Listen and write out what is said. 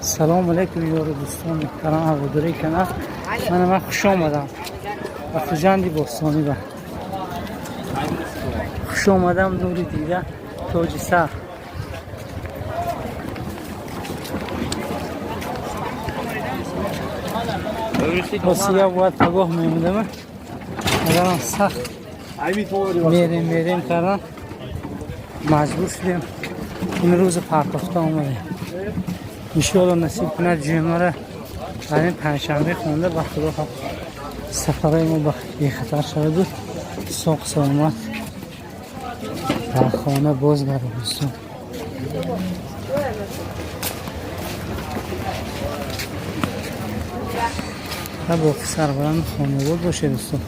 سلام علیکم یار دوستان محترم هواداری کنار. من خوش آمدم و خوجندی باستانی با خوش آمدم نوری دیده تاج سر بسیار باید پگاه میمودم اگر سخت میریم کردن مجبور شدیم این روز پرتافته آمده انشاءالله نصیب کنه جمعه را در این پنجشنبه خونده به خدا خب سفرهای ما بی خطر شده بود ساق سلامت در خانه بازگرده دوستان و با سربرند خانه بود باشه دوستان